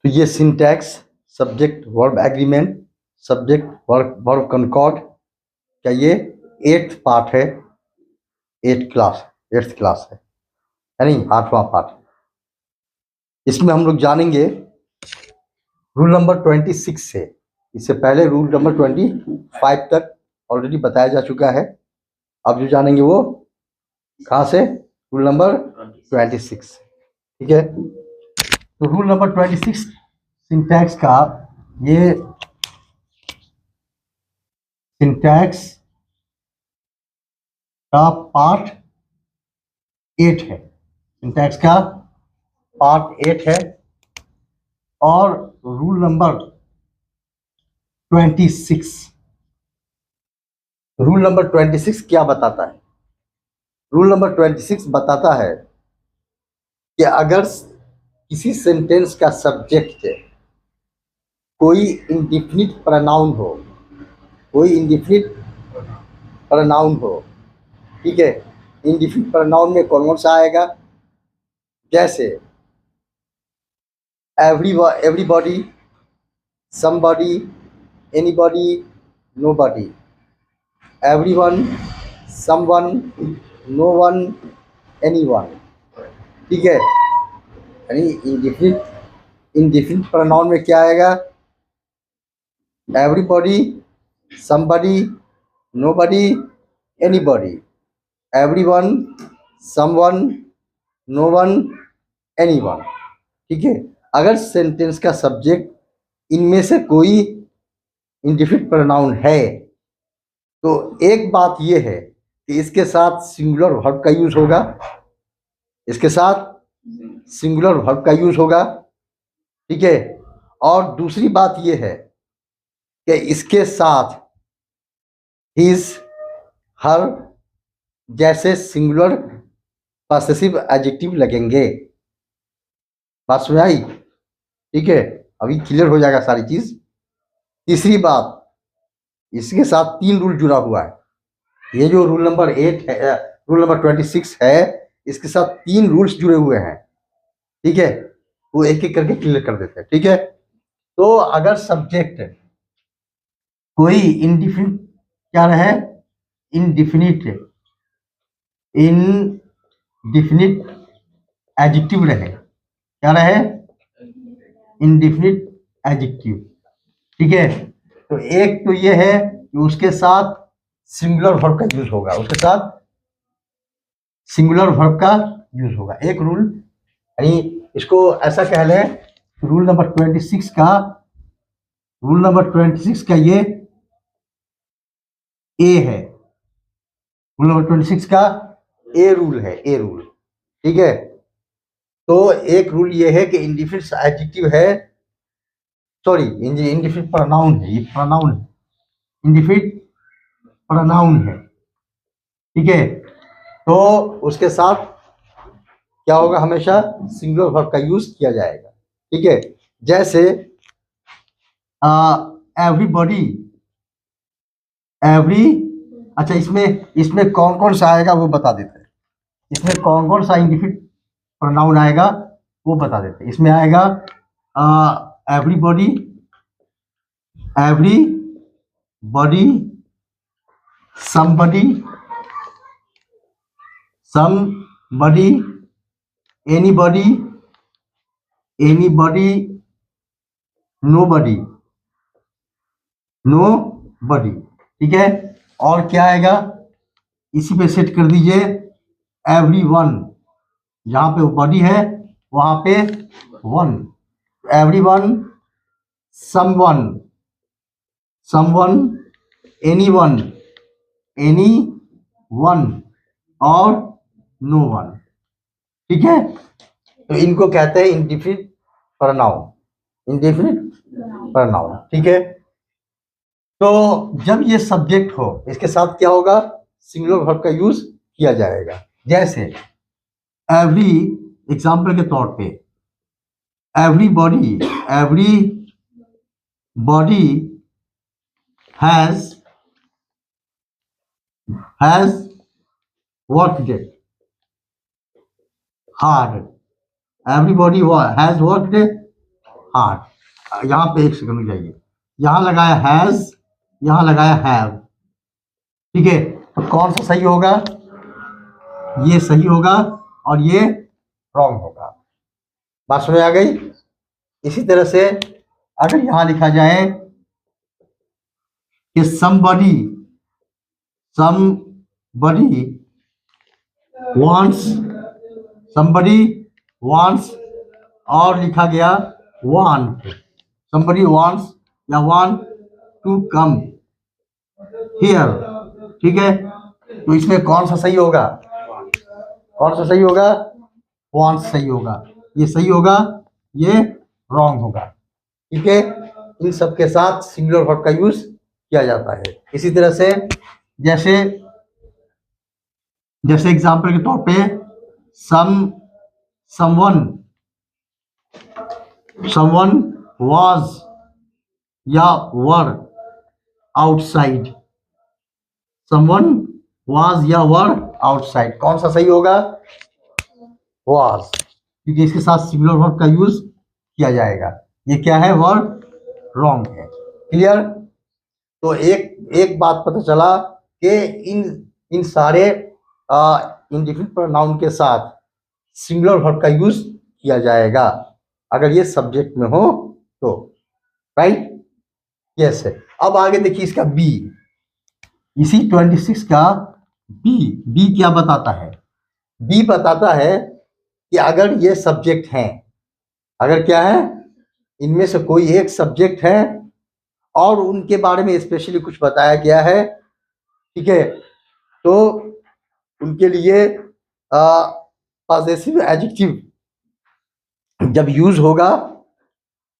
तो ये syntax, subject verb agreement, subject verb concord क्या ये 8th पार्ट है, 8th क्लास है यानी 8वां पार्ट। इसमें हम लोग जानेंगे रूल नंबर 26 से। इससे पहले रूल नंबर 25 तक ऑलरेडी बताया जा चुका है। अब जो जानेंगे वो कहाँ से, रूल नंबर 26। ठीक है, तो रूल नंबर 26 सिंटैक्स का, ये सिंटैक्स का पार्ट 8 है, सिंटैक्स का पार्ट 8 है। और रूल नंबर 26, रूल नंबर 26 क्या बताता है? रूल नंबर 26 बताता है कि अगर किसी सेंटेंस का सब्जेक्ट कोई इंडिफिनिट प्रोनाउन हो, कोई इंडिफिनिट प्रोनाउन हो, ठीक है, इंडिफिनिट प्रोनाउन में कौन कौन सा आएगा? जैसे everybody, somebody, anybody, nobody, everyone, someone, no one, anyone. ठीक है, यानी इंडिफिनिट प्रोनाउन में क्या आएगा? Everybody, somebody, nobody, anybody, everyone, someone, no one, anyone. ठीक है, अगर सेंटेंस का सब्जेक्ट इनमें से कोई इंडिफिनिट प्रोनाउन है तो एक बात यह है कि इसके साथ सिंगुलर वर्ब का यूज होगा, इसके साथ सिंगुलर वर्ब का यूज होगा। ठीक है, और दूसरी बात यह है कि इसके साथ हिज, हर जैसे सिंगुलर पॉसेसिव एडजेक्टिव लगेंगे। बात समझ आई? ठीक है, अभी क्लियर हो जाएगा सारी चीज। तीसरी बात, इसके साथ 3 रूल जुड़ा हुआ है। ये जो रूल नंबर 8 है, रूल नंबर 26 है, इसके साथ 3 रूल्स जुड़े हुए हैं। ठीक है, वो एक एक करके क्लियर कर देते हैं। ठीक है, तो अगर सब्जेक्ट कोई इंडिफिनिट क्या रहे, इंडिफिनिट एडजेक्टिव रहे, क्या रहे? Indefinite adjective. ठीक है, तो एक तो ये है कि उसके साथ सिंगुलर वर्ब का यूज होगा, उसके साथ सिंगुलर वर्ब का यूज होगा। एक रूल, यानी इसको ऐसा कह लें, रूल नंबर 26 का, रूल नंबर 26 का ये ए है, रूल नंबर 26 का ए रूल है, ए रूल। ठीक है, तो एक रूल ये है कि इंडिफिनिट एडजेक्टिव है, सॉरी इंडिफिनिट प्रोनाउन है, ये प्रोनाउन है, इंडिफिनिट प्रोनाउन है। ठीक है, तो उसके साथ क्या होगा? हमेशा सिंगुलर वर्ब का यूज किया जाएगा। ठीक है, जैसे एवरीबॉडी, एवरी, अच्छा इसमें कौन कौन सा आएगा वो बता देते हैं। इसमें कौन कौन सा इंडिफिनिट प्रोनाउन आएगा वो बता देते हैं। इसमें आएगा everybody, every body, somebody, somebody, anybody, anybody, nobody, nobody. ठीक है, और क्या आएगा? इसी पे सेट कर दीजिए एवरीवन, जहां पे बॉडी है वहां पे one, everyone, someone, someone, anyone, any one, और नो वन। ठीक है, तो इनको कहते हैं इंडिफिनिट प्रोनाउन, इंडिफिनिट प्रोनाउन। ठीक है, तो जब ये सब्जेक्ट हो, इसके साथ क्या होगा? सिंगुलर वर्ब का यूज किया जाएगा। जैसे एवरी, एग्जाम्पल के तौर पे everybody, every body has worked hard, everybody has worked हाँ, यहाँ पे एक सेकंड जाइए, यहाँ लगाया हैज, यहाँ लगाया हैव, ठीक है, तो कौन सा सही होगा? ये सही होगा और ये रॉन्ग होगा। बात समझ आ गई? इसी तरह से अगर यहां लिखा जाए कि somebody wants, somebody wants, और लिखा गया want, somebody wants या want to come here, ठीक है, तो इसमें कौन सा सही होगा? कौन सा सही होगा? want सही होगा, ये सही होगा, ये रॉन्ग होगा, ठीक है। इन सब के साथ सिंगुलर वर्ब का यूज किया जाता है। इसी तरह से जैसे एग्जांपल के तौर पे someone was या were outside, someone was या were outside, कौन सा सही होगा? was, क्योंकि इसके साथ सिंगुलर वर्ब का यूज किया जाएगा। ये क्या है? वर्ब रॉन्ग है। क्लियर? तो एक बात पता चला कि इन सारे इंडिफिनिट प्रोनाउन के साथ सिंगुलर वर्ब का यूज किया जाएगा अगर ये सब्जेक्ट में हो तो, राइट? यस है। अब आगे देखिए इसका बी, इसी 26 का बी क्या बताता है? बी बताता है कि अगर ये सब्जेक्ट हैं, अगर क्या है, इनमें से कोई एक सब्जेक्ट है और उनके बारे में स्पेशली कुछ बताया गया है, ठीक है, तो उनके लिए पॉजेसिव एडजेक्टिव जब यूज होगा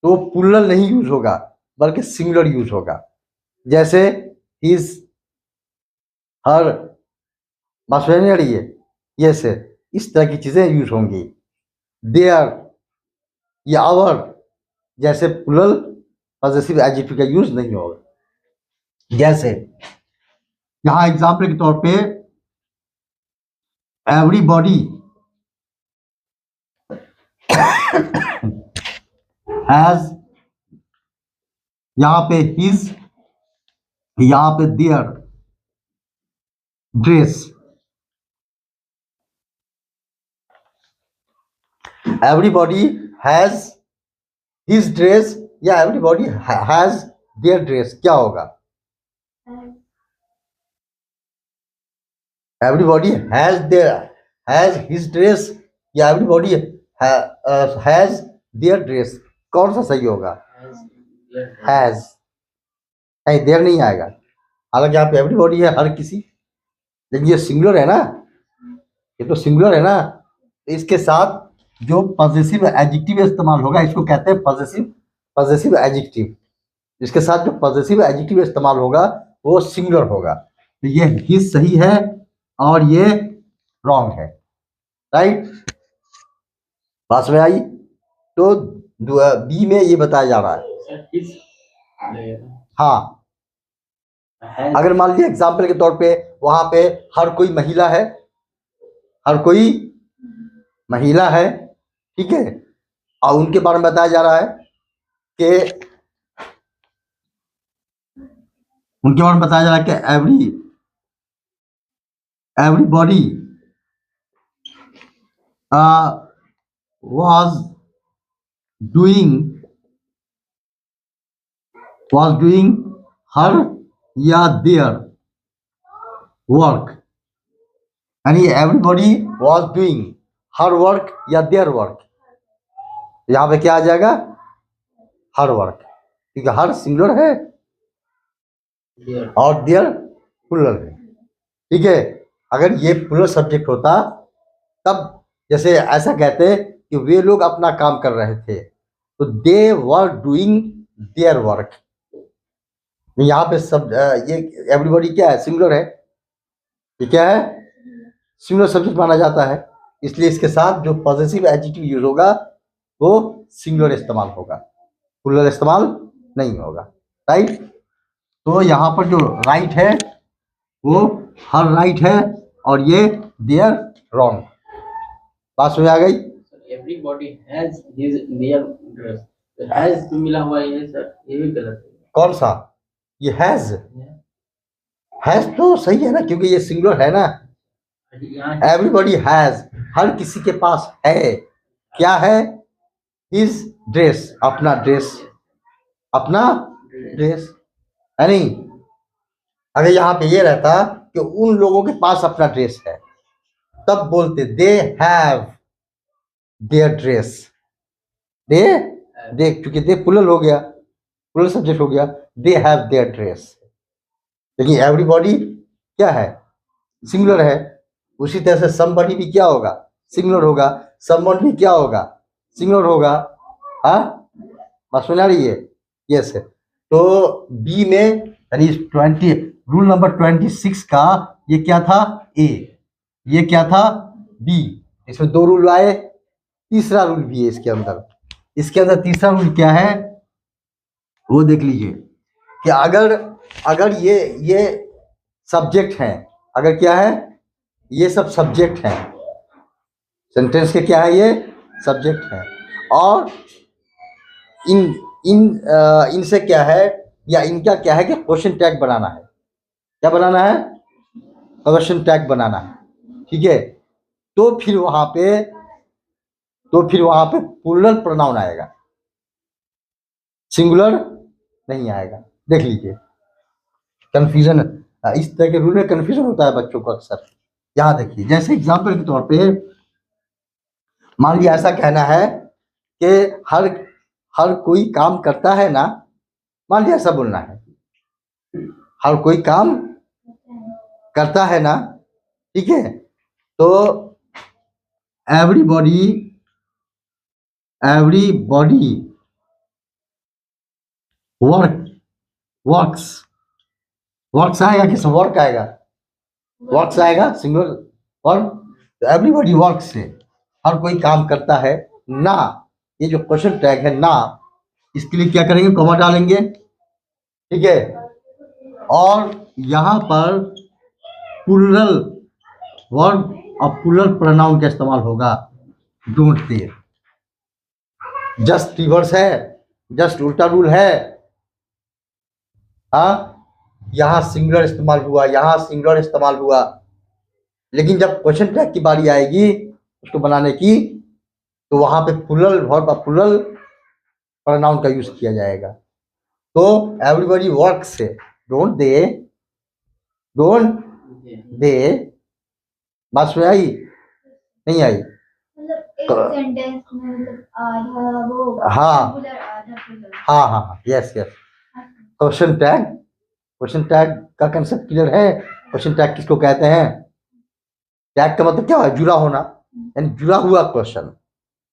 तो प्लूरल नहीं यूज होगा बल्कि सिंगुलर यूज होगा। जैसे हिज, हर, बात समझ नहीं आ रही है? यस, इस तरह की चीजें यूज होंगी। देयर या आवर जैसे प्लूरल पॉजेसिव एडजेक्टिव का यूज नहीं होगा। जैसे यहां एग्जाम्पल के तौर पे एवरीबॉडी हैज, यहां पे हिज, यहां पे their dress, everybody has his dress या एवरीबॉडी हैज देयर ड्रेस, क्या होगा? एवरीबॉडी हैज हिज ड्रेस या एवरीबॉडी हैज देयर ड्रेस, कौन सा सही होगा? हैज, नहीं देयर नहीं आएगा, हालांकि यहाँ पे एवरीबॉडी है, हर किसी, लेकिन ये सिंगुलर है ना, ये तो सिंगुलर है ना, तो इसके साथ जो पॉजेसिव एडजेक्टिव इस्तेमाल होगा इसको कहते हैं पॉजेसिव एडजेक्टिव। इसके साथ जो पॉजेसिव एडजेक्टिव इस्तेमाल होगा वो सिंगुलर होगा। तो ये हिज सही है और ये रॉन्ग है, राइट? बात में आई? तो बी में ये बताया जा रहा है। हाँ, अगर मान लिया एग्जाम्पल के तौर पे वहां पे हर कोई महिला है, हर कोई महिला है, ठीक है, और उनके बारे में बताया जा रहा है कि उनके बारे में बताया जा रहा है कि एवरीबॉडी was doing her या their work, यानी everybody was doing her work या their work, यहाँ पे क्या आ जाएगा? हर वर्क, क्योंकि हर सिंगुलर है और देयर प्लूरल है, ठीक है। अगर ये प्लूरल सब्जेक्ट होता तब जैसे ऐसा कहते कि वे लोग अपना काम कर रहे थे, तो दे वर डूइंग देयर वर्क। यहाँ पे सब ये एवरीबॉडी क्या है? सिंगुलर है, ये क्या है? सिंगुलर सब्जेक्ट माना जाता है, इसलिए इसके साथ जो पॉजेसिव एडजेक्टिव यूज होगा वो सिंगुलर इस्तेमाल होगा, प्लूरल इस्तेमाल नहीं होगा, राइट? तो यहाँ पर जो राइट है वो हर राइट है और ये देयर रॉन्ग। बात समझ आ गई? Everybody has his their dress. Has मिला हुआ है सर, ये भी गलत है। कौन सा? ये हैज तो सही है ना, क्योंकि ये सिंगुलर है ना। यहाँ एवरीबॉडी हैज, हर किसी के पास है। क्या है? हिज ड्रेस, अपना ड्रेस, अपना ड्रेस, है नहीं? अगर यहाँ पे ये रहता कि उन लोगों के पास अपना ड्रेस है, तब बोलते दे हैव देयर ड्रेस। दे दे क्योंकि दे प्लुरल हो गया, प्लुरल सब्जेक्ट हो गया, दे हैव देयर ड्रेस। लेकिन एवरीबॉडी क्या है? सिंगुलर है। उसी तरह से समबडी भी क्या होगा? सिंगुलर होगा। समवन भी क्या होगा? सिंगुलर होगा। हाँ, बात सुन आ रही है? यस है। तो बी में यानी 20 रूल नंबर 26 का ये क्या था? ए। ये क्या था? बी। इसमें दो रूल आए, तीसरा रूल भी है इसके अंदर। इसके अंदर तीसरा रूल क्या है वो देख लीजिए कि अगर ये सब्जेक्ट हैं, अगर क्या है, ये सब सब्जेक्ट हैं, सेंटेंस के क्या है, ये सब्जेक्ट है, और इन इन इनसे क्या है, या इनका क्या है कि क्वेश्चन टैग बनाना है। क्या बनाना है? क्वेश्चन टैग बनाना है। ठीक है, तो फिर वहां पे प्लुरल प्रोनाउन आएगा, सिंगुलर नहीं आएगा। देख लीजिए, कंफ्यूजन इस तरह के रूल में कंफ्यूजन होता है बच्चों को अक्सर। यहाँ देखिए, जैसे एग्जाम्पल के तौर पे मान लिया ऐसा कहना है कि हर हर कोई काम करता है ना, मान लिया ऐसा बोलना है, हर कोई काम करता है ना। ठीक है, तो एवरीबॉडी वर्क्स वर्क्स आएगा, किस वर्क आएगा? वर्क्स आएगा सिंगल वर्क। तो एवरीबॉडी वर्क से हर कोई काम करता है ना, ये जो क्वेश्चन टैग है ना, इसके लिए क्या करेंगे? कॉमा डालेंगे। ठीक है, और यहाँ पर प्लुरल वर्ब और प्लुरल प्रोनाउन का इस्तेमाल होगा। डोंट देयर, जस्ट रिवर्स है, जस्ट उल्टा रूल है। हाँ, यहाँ सिंगुलर इस्तेमाल हुआ, यहाँ सिंगुलर इस्तेमाल हुआ, लेकिन जब क्वेश्चन टैग की बारी आएगी उसको बनाने की, तो वहां पे प्लुरल वर्ब और प्लुरल प्रोनाउन का यूज किया जाएगा। तो एवरीबॉडी वर्क से डोंट दे, बात सुन आई नहीं आई? सेंटेंस में मतलब आधा वो हाँ हाँ हाँ, यस यस। क्वेश्चन टैग का कंसेप्ट क्लियर है? क्वेश्चन टैग किसको कहते हैं? टैग का मतलब क्या है? जुड़ा होना, यानी जुड़ा हुआ क्वेश्चन।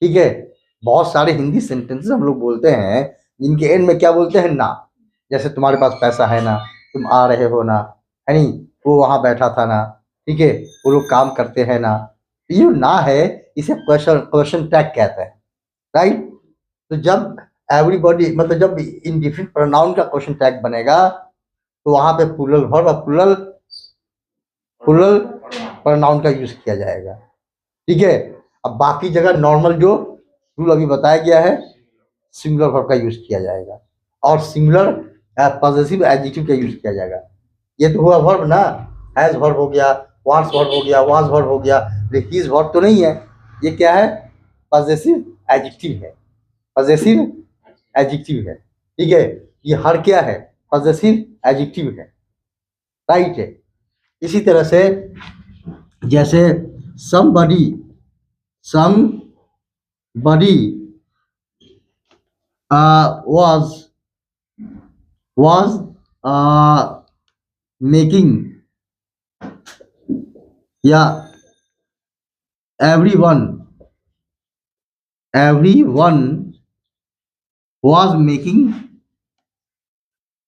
ठीक है, बहुत सारे हिंदी सेंटेंसेस हम लोग बोलते हैं जिनके एंड में क्या बोलते हैं? ना। जैसे तुम्हारे पास पैसा है ना, तुम आ रहे हो ना, है नहीं, वो वहां बैठा था ना। ठीक है, वो लोग काम करते हैं ना। ये जो ना है इसे क्वेश्चन टैग कहते हैं, राइट? तो जब एवरीबॉडी मतलब जब इंडिफिनिट प्रोनाउन का क्वेश्चन टैग बनेगा, तो वहां पे प्लुरल वर्ब और प्लुरल प्रोनाउन का यूज किया जाएगा। ठीक है, अब बाकी जगह नॉर्मल जो रूल अभी बताया गया है, सिंगुलर वर्ब का यूज किया जाएगा और सिंगुलर पॉजेसिव एडजेक्टिव का यूज किया जाएगा। ये तो हुआ वर्ब ना, हैज वर्ब हो गया, वांट्स वर्ब हो गया, वाज वर्ब हो गया, लेकिन हिज वर्ब तो नहीं है। ये क्या है? पॉजेसिव एडजेक्टिव है, पॉजेसिव एडजेक्टिव है। ठीक है, ये हर क्या है? पॉजेसिव एडजेक्टिव है, राइट है। इसी तरह से जैसे somebody was making, या everyone was making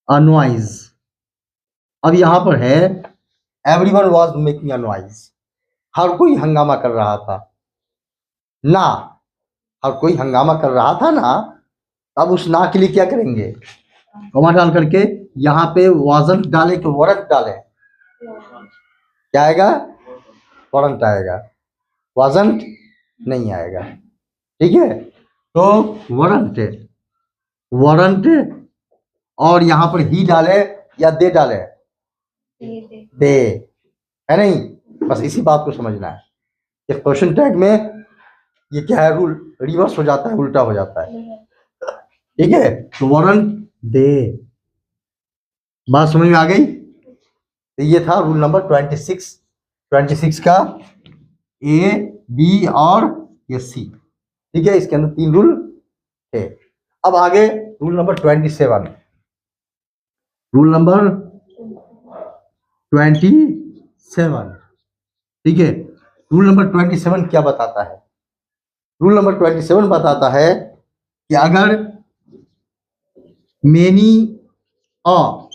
a noise। अब यहां पर है everyone was making a noise, हर कोई हंगामा कर रहा था ना, हर कोई हंगामा कर रहा था ना। अब उस ना के लिए क्या करेंगे? कॉमा डाल करके यहाँ पे वाजंट डाले तो वरंट डाले, क्या आएगा? वरंट आएगा, वाजंट नहीं आएगा। ठीक है, तो वरंट वरंट, और यहां पर ही डाले या दे डाले, दे, है नहीं। बस इसी बात को समझना है। ये क्वेश्चन टैग में ये क्या है, रूल रिवर्स हो जाता है, उल्टा हो जाता है, ठीक है। तो वरंट दे, बात समझ में आ गई। तो ये था रूल नंबर 26 का ए, बी और ये सी, ठीक है। इसके अंदर 3 रूल थे। अब आगे रूल नंबर 27, रूल नंबर 27, ठीक है। रूल नंबर 27 क्या बताता है? रूल नंबर 27 बताता है कि अगर मेनी अ,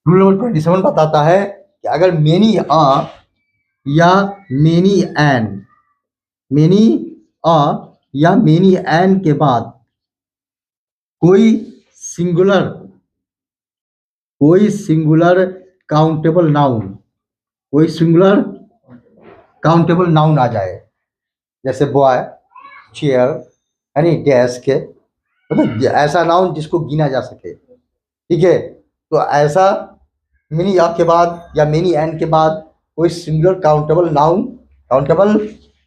रूल नंबर 27 बताता है कि अगर मेनी अ या मेनी एन, मेनी अ या मेनी एन के बाद कोई सिंगुलर काउंटेबल नाउन, कोई सिंगुलर काउंटेबल नाउन आ जाए, जैसे बॉय, चेयर, यानी डेस्क, मतलब ऐसा नाउन जिसको गिना जा सके, ठीक है। तो ऐसा मेनी अ के बाद या मेनी एन के बाद कोई सिंगुलर काउंटेबल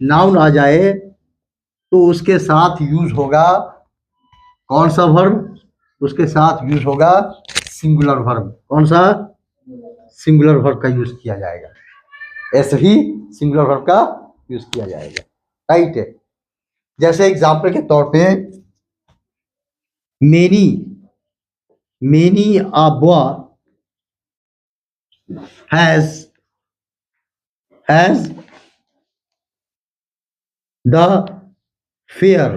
नाउन आ जाए तो उसके साथ यूज होगा कौन सा वर्ब? उसके साथ यूज होगा सिंगुलर वर्ब। कौन सा? सिंगुलर वर्ब का यूज किया जाएगा। ऐसे ही सिंगुलर वर्ब का यूज किया जाएगा, राइट है। जैसे एग्जाम्पल के तौर पे many a boy has the fair,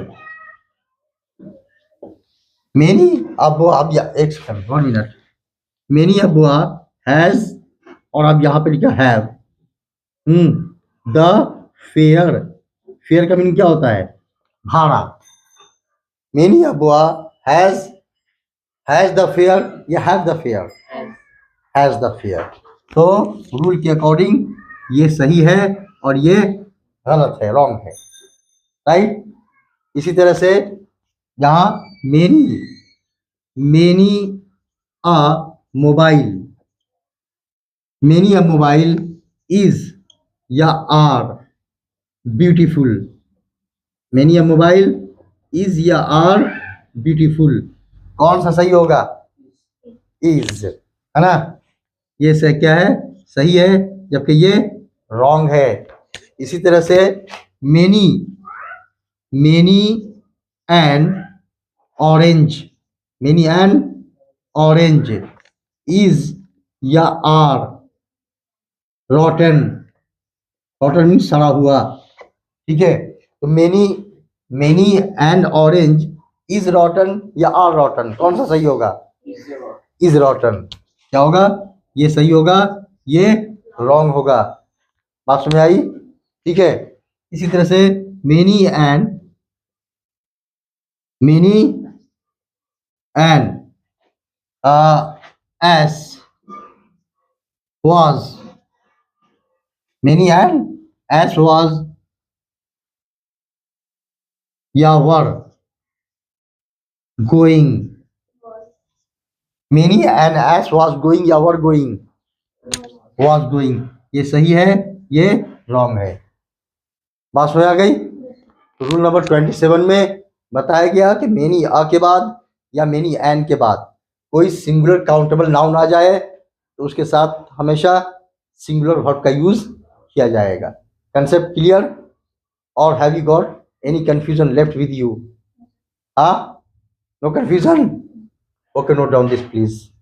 many अब एक सेकंड, 1 मिनट, मेनी अब हैज, और अब यहां पे लिखा हैव, द फेयर, फेयर का मीनिंग क्या होता है? भाड़ा। मेनी अब हैज द फेयर या have the fair? Has the fair. तो रूल के अकॉर्डिंग ये सही है और ये गलत है, रॉन्ग है, राइट। इसी तरह से यहाँ many a mobile, many a mobile is या are beautiful, many a mobile is या आर ब्यूटीफुल, कौन सा सही होगा? इज, है ना। ये से क्या है? सही है, जबकि ये रॉन्ग है। इसी तरह से many N orange, many N orange is या आर रॉटन, रॉटन मीन्स सड़ा हुआ, ठीक है। तो मेनी एन ऑरेंज इज रॉटन या आर रॉटन, कौन सा सही होगा? इज रॉटन। क्या होगा? ये सही होगा, ये रॉन्ग होगा। बात समझ आई? ठीक है। इसी तरह से many an S was, many and as was या were going, many and as was going या were going, was going, ये सही है, ये रॉन्ग है। बात समझ आ गई? रूल नंबर 27 में बताया गया कि मेनी अ के बाद या मेनी एन के बाद कोई सिंगुलर काउंटेबल नाउन आ जाए तो उसके साथ हमेशा सिंगुलर वर्ब का यूज किया जाएगा। Concept clear? और have you got any confusion left with you? हाँ, no confusion? Okay, note down this please.